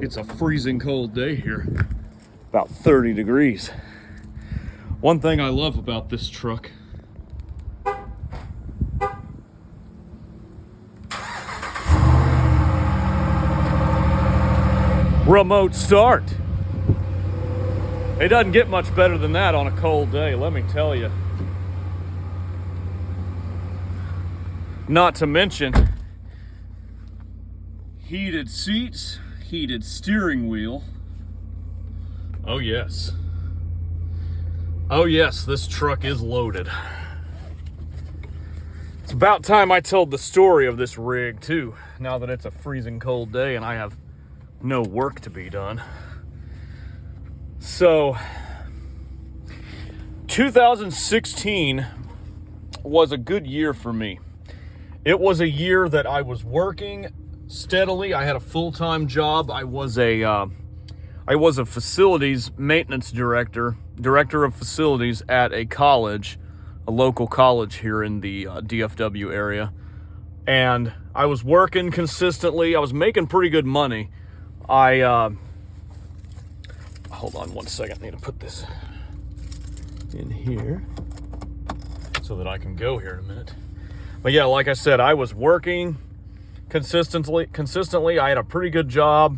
It's a freezing cold day here, about 30 degrees. One thing I love about this truck remote start. It doesn't get much better than that on a cold day, let me tell you. Not to mention heated seats, heated steering wheel. Oh yes. Oh yes, this truck is loaded. It's about time I told the story of this rig too, now that it's a freezing cold day and I have no work to be done. So, 2016 was a good year for me. It was a year that I was working steadily. I had a full-time job. I was a facilities maintenance director of facilities at a college, a local college here in the DFW area. And I was working consistently. I was making pretty good money. Hold on one second. I need to put this in here so that I can go here in a minute. But yeah, like I said, I was working consistently. I had a pretty good job.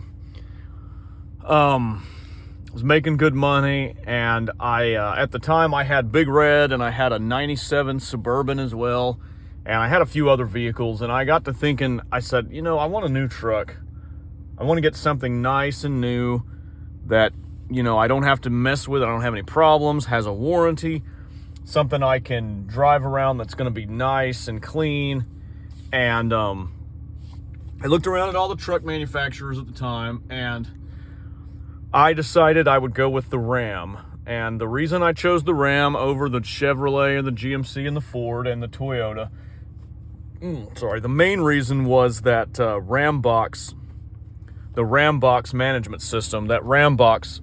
Was making good money, and I at the time I had Big Red, and I had a 97 Suburban as well, and I had a few other vehicles, and I got to thinking, I said, you know, I want a new truck. I want to get something nice and new that, you know, I don't have to mess with. I don't have any problems, has a warranty, something I can drive around that's going to be nice and clean. And I looked around at all the truck manufacturers at the time, and I decided I would go with the Ram. And the reason I chose the Ram over the Chevrolet and the GMC and the Ford and the Toyota, the main reason was that the Ram box management system, that Ram box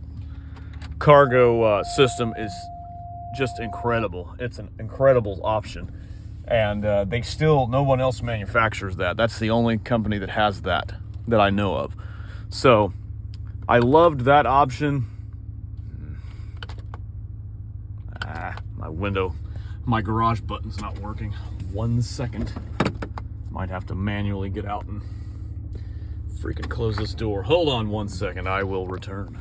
cargo system is just incredible. It's an incredible option. And no one else manufactures that. That's the only company that has that I know of. So I loved that option. My garage button's not working. 1 second. Might have to manually get out and freaking close this door. Hold on 1 second, I will return.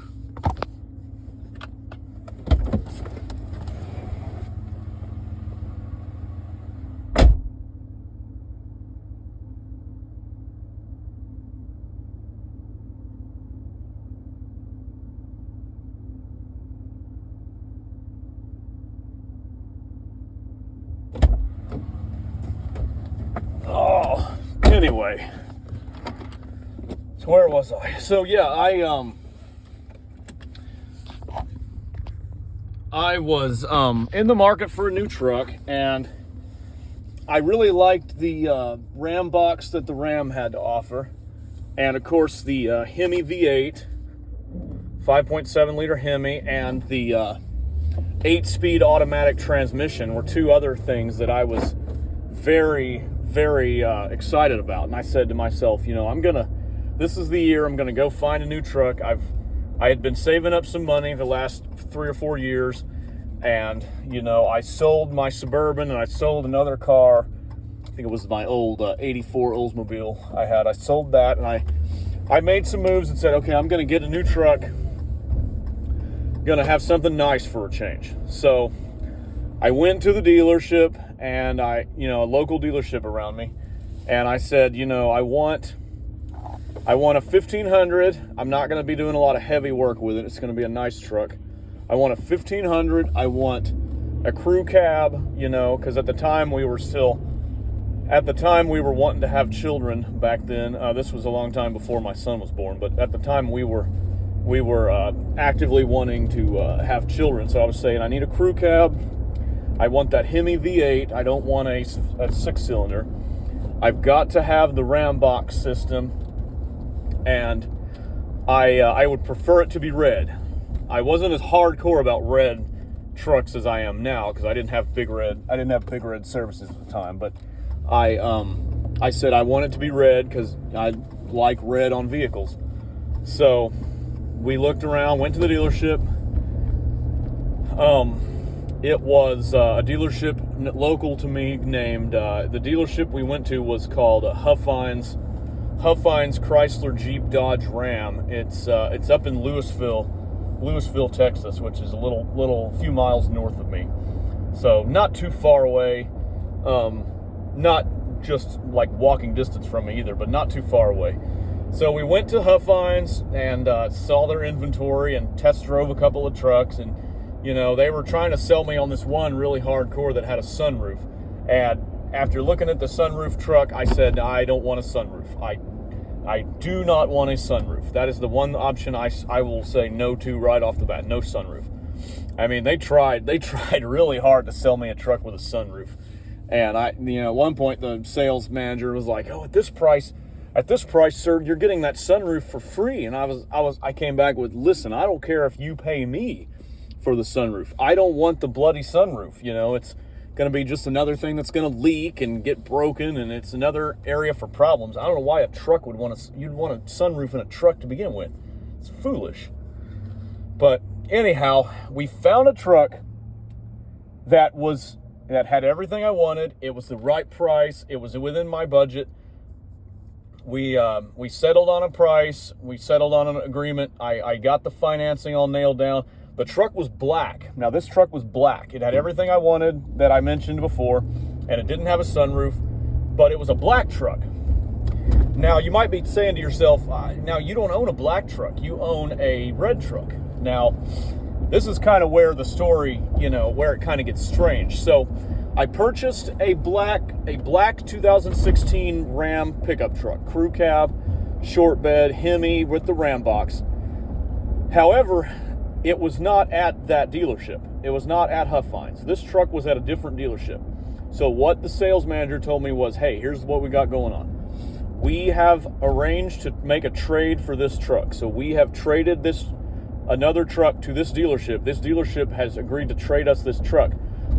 Anyway, so where was I? So yeah, I was in the market for a new truck, and I really liked the Ram box that the Ram had to offer, and of course the Hemi V8, 5.7 liter Hemi, and the 8-speed automatic transmission were two other things that I was very excited about. And I said to myself, you know, this is the year I'm gonna go find a new truck. I had been saving up some money the last 3 or 4 years, and you know, I sold my Suburban and I sold another car. I think it was my old 84 Oldsmobile I had. I sold that, and I made some moves and said, okay, I'm gonna get a new truck. Gonna have something nice for a change. So I went to the dealership, and a local dealership around me, and I said, you know, I want a 1500. I'm not going to be doing a lot of heavy work with it. It's going to be a nice truck. I want a 1500. I want a crew cab, you know, because at the time we were wanting to have children back then. This was a long time before my son was born, but at the time we were actively wanting to have children. So I was saying, I need a crew cab. I want that Hemi V8. I don't want a 6-cylinder. I've got to have the Ram box system, and I would prefer it to be red. I wasn't as hardcore about red trucks as I am now, because I didn't have Big Red services at the time. But I said I want it to be red because I like red on vehicles. So we looked around, went to the dealership. It was a dealership local to me named, the dealership we went to was called Huffines Chrysler Jeep Dodge Ram. It's up in Louisville, Texas, which is a little few miles north of me. So not too far away. Not just like walking distance from me either, but not too far away. So we went to Huffines and saw their inventory and test drove a couple of trucks, and you know, they were trying to sell me on this one really hardcore that had a sunroof. And after looking at the sunroof truck, I said, I don't want a sunroof. I do not want a sunroof. That is the one option I will say no to right off the bat. No sunroof. I mean, they tried really hard to sell me a truck with a sunroof. And at one point the sales manager was like, "Oh, at this price, sir, you're getting that sunroof for free." And I came back with, "Listen, I don't care if you pay me for the sunroof. I don't want the bloody sunroof. You know, it's going to be just another thing that's going to leak and get broken, and it's another area for problems. I don't know why a truck you'd want a sunroof in a truck to begin with. It's foolish." But anyhow, we found a truck that had everything I wanted. It was the right price. It was within my budget. We settled on a price. We settled on an agreement. I got the financing all nailed down. The truck was black. Now, this truck was black. It had everything I wanted that I mentioned before, and it didn't have a sunroof, but it was a black truck. Now, you might be saying to yourself, now you don't own a black truck. You own a red truck. Now, this is kind of where the story, where it kind of gets strange. So I purchased a black 2016 Ram pickup truck, crew cab, short bed, Hemi with the Ram box. However, it was not at that dealership. It was not at Huffines. This truck was at a different dealership. So what the sales manager told me was, "Hey, here's what we got going on. We have arranged to make a trade for this truck. So we have traded another truck to this dealership. This dealership has agreed to trade us this truck."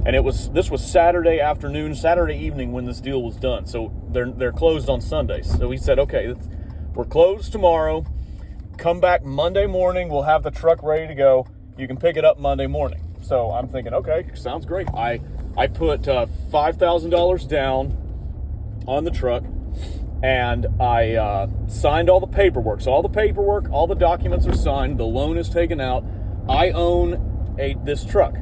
And this was Saturday evening when this deal was done. So they're closed on Sundays. So we said, "Okay, we're closed tomorrow. Come back Monday morning. We'll have the truck ready to go. You can pick it up Monday morning." So I'm thinking, okay, sounds great. I put $5,000 down on the truck, and I signed all the paperwork. So all the documents are signed. The loan is taken out. I own this truck.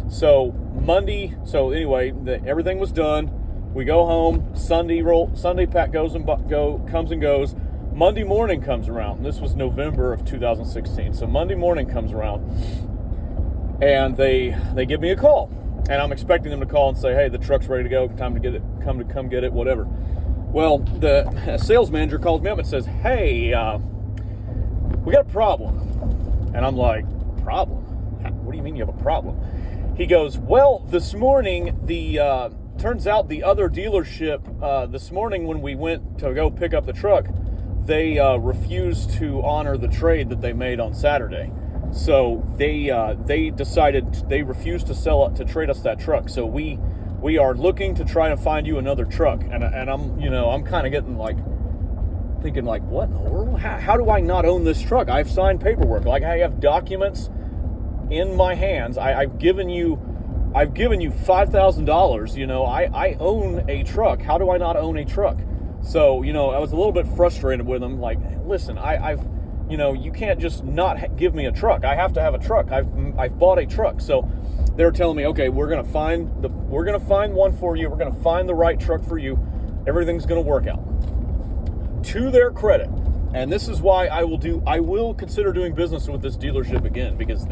So Monday. So anyway, everything was done. We go home. Sunday pack comes and goes. Monday morning comes around. This was November of 2016. So Monday morning comes around, and they give me a call, and I'm expecting them to call and say, "Hey, the truck's ready to go. Time to get it. Come get it. Whatever." Well, the sales manager calls me up and says, "Hey, we got a problem." And I'm like, "Problem? What do you mean you have a problem?" He goes, "Well, this morning turns out the other dealership this morning when we went to go pick up the truck, they refused to honor the trade that they made on Saturday. So they decided they refused to trade us that truck. So we are looking to try to find you another truck." And I'm kind of getting thinking what in the world? How do I not own this truck? I've signed paperwork. I have documents in my hands. I've given you $5,000. I own a truck. How do I not own a truck? So, I was a little bit frustrated with them. Listen, you can't just not give me a truck. I have to have a truck. I've bought a truck. So they're telling me, "Okay, we're gonna find one for you. We're gonna find the right truck for you. Everything's gonna work out." To their credit, and this is why I will consider doing business with this dealership again, because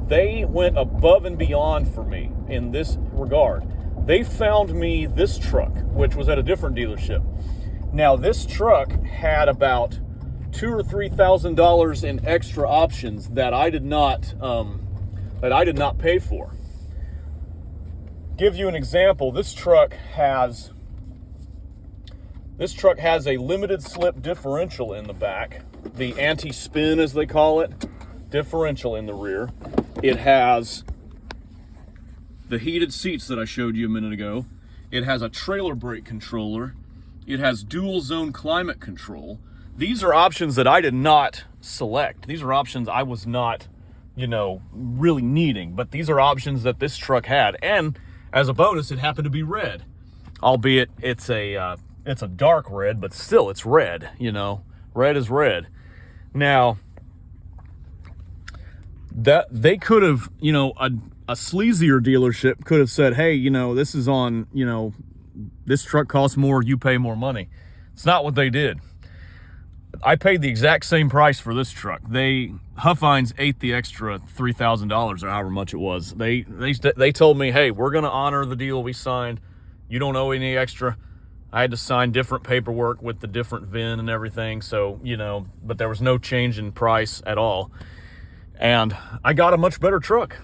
they went above and beyond for me in this regard. They found me this truck, which was at a different dealership. Now, this truck had about $2,000 or $3,000 in extra options that I did not pay for. Give you an example. This truck has a limited slip differential in the back, the anti-spin as they call it, differential in the rear. It has the heated seats that I showed you a minute ago. It has a trailer brake controller. It has dual zone climate control. these are options that I did not select. These are options I was not, really needing. But these are options that this truck had. And as a bonus, it happened to be red. Albeit it's a dark red, but still it's red, Red is red. Now, that they could have, a sleazier dealership could have said, hey, this is on, this truck costs more, you pay more money. It's not what they did. I paid the exact same price for this truck. Huffines ate the extra $3,000 or however much it was. They told me, hey, we're going to honor the deal we signed. You don't owe any extra. I had to sign different paperwork with the different VIN and everything. So, but there was no change in price at all. And I got a much better truck.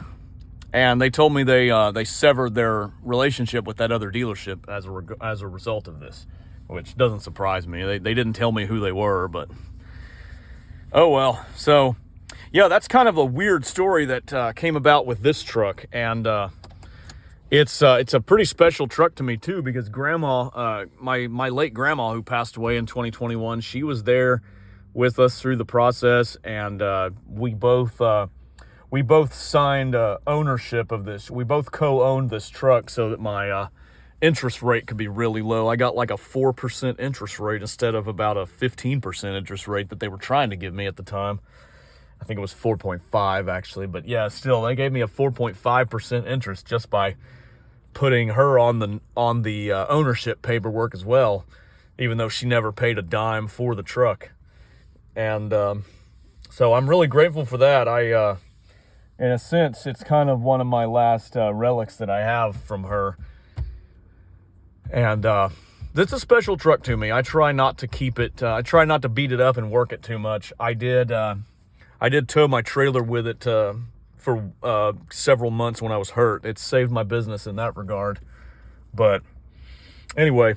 And they told me they severed their relationship with that other dealership as a result of this, which doesn't surprise me. They didn't tell me who they were, but oh well. So yeah, that's kind of a weird story that came about with this truck, and it's a pretty special truck to me too, because Grandma, my late grandma who passed away in 2021, she was there with us through the process, and we both signed ownership of this. We both co-owned this truck so that my interest rate could be really low. I got like a 4% interest rate instead of about a 15% interest rate that they were trying to give me at the time. I think it was 4.5 actually, but yeah, still they gave me a 4.5% interest just by putting her on the ownership paperwork as well, even though she never paid a dime for the truck. And so I'm really grateful for that. In a sense, it's kind of one of my last relics that I have from her. And it's a special truck to me. I try not to keep it, I try not to beat it up and work it too much. I did tow my trailer with it for several months when I was hurt. It saved my business in that regard. But anyway,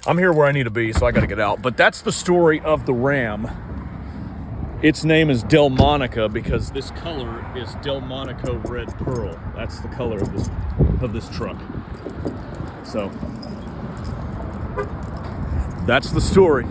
I'm here where I need to be, so I got to get out. But that's the story of the Ram. Its name is Delmonica because this color is Delmonica Red Pearl. That's the color of this truck. So that's the story.